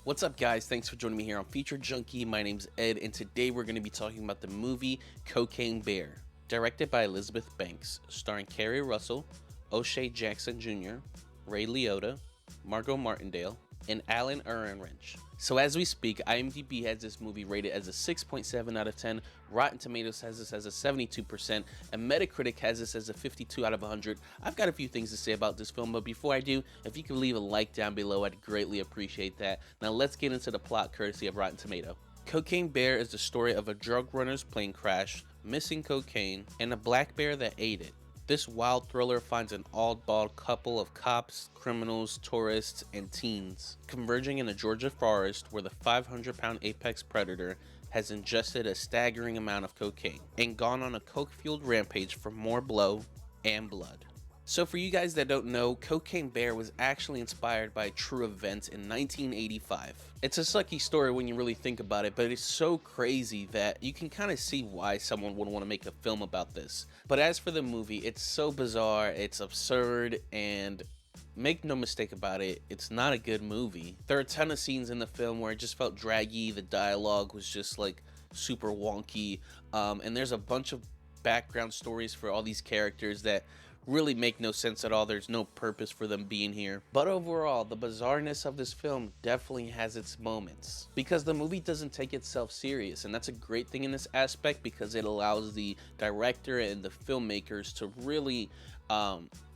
What's up, guys? Thanks for joining me here on Feature Junkie. My name's Ed, and today we're going to be talking about the movie Cocaine Bear, directed by Elizabeth Banks, starring Kerry Russell, O'Shea Jackson Jr., Ray Liotta, Margot Martindale, and Alan Ehrenreich. So as we speak, IMDb has this movie rated as a 6.7 out of 10, Rotten Tomatoes has this as a 72%, and Metacritic has this as a 52 out of 100. I've got a few things to say about this film, but before I do, if you could leave a like down below, I'd greatly appreciate that. Now let's get into the plot courtesy of Rotten Tomato. Cocaine Bear is the story of a drug runner's plane crash, missing cocaine, and a black bear that ate it. This wild thriller finds an oddball couple of cops, criminals, tourists, and teens converging in a Georgia forest where the 500-pound apex predator has ingested a staggering amount of cocaine and gone on a coke-fueled rampage for more blow and blood. So for you guys that don't know, Cocaine Bear was actually inspired by a true event in 1985. It's a sucky story when you really think about it, but it's so crazy that you can kind of see why someone would want to make a film about this. But as for the movie, it's so bizarre, it's absurd, and make no mistake about it, it's not a good movie. There are a ton of scenes in the film where it just felt draggy, the dialogue was just like super wonky, and there's a bunch of background stories for all these characters that really make no sense at all. There's no purpose for them being here. But overall, the bizarreness of this film definitely has its moments because the movie doesn't take itself serious, and that's a great thing in this aspect because it allows the director and the filmmakers to really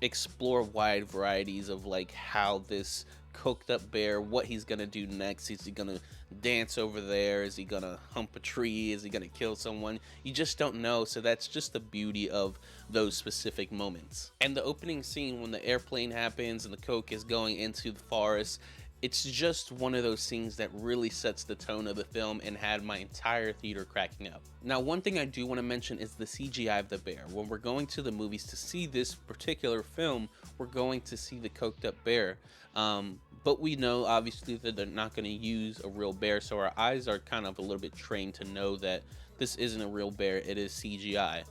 explore wide varieties of like how this coked up bear, what he's gonna do next. Is he gonna dance over there? Is he gonna hump a tree? Is he gonna kill someone? You just don't know. So that's just the beauty of those specific moments. And the opening scene when the airplane happens and the coke is going into the forest, it's just one of those scenes that really sets the tone of the film and had my entire theater cracking up. Now, one thing I do want to mention is the CGI of the bear. When we're going to the movies to see this particular film, we're going to see the coked up bear. But we know obviously that they're not going to use a real bear, so our eyes are kind of a little bit trained to know that this isn't a real bear, it is CGI.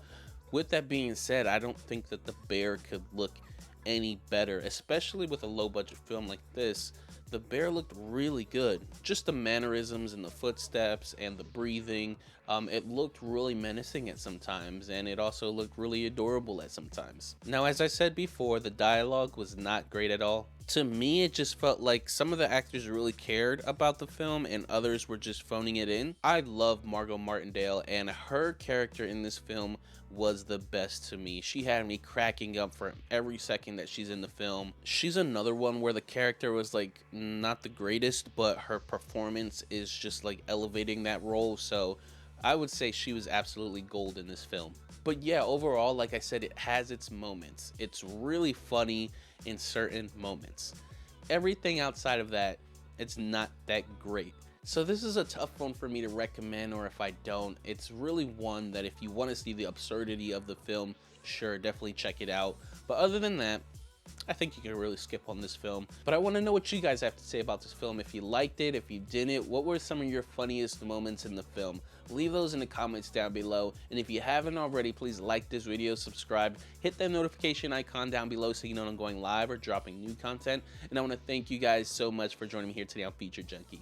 With that being said, I don't think that the bear could look any better, especially with a low budget film like this. The bear looked really good. Just the mannerisms and the footsteps and the breathing, it looked really menacing at sometimes, and it also looked really adorable at sometimes. Now, as I said before, the dialogue was not great at all. To me, it just felt like some of the actors really cared about the film and others were just phoning it in. I love Margot Martindale, and her character in this film was the best to me. She had me cracking up for every second that she's in the film. She's another one where the character was like not the greatest, but her performance is just like elevating that role. So I would say she was absolutely gold in this film. But yeah, overall, like I said, it has its moments. It's really funny in certain moments. Everything outside of that, it's not that great. So this is a tough one for me to recommend, or if I don't, it's really one that if you want to see the absurdity of the film, sure, definitely check it out. But other than that, I think you can really skip on this film. But I want to know what you guys have to say about this film. If you liked it, if you didn't, what were some of your funniest moments in the film? Leave those in the comments down below. And if you haven't already, please like this video, subscribe, hit that notification icon down below so you know when I'm going live or dropping new content. And I want to thank you guys so much for joining me here today on Feature Junkie.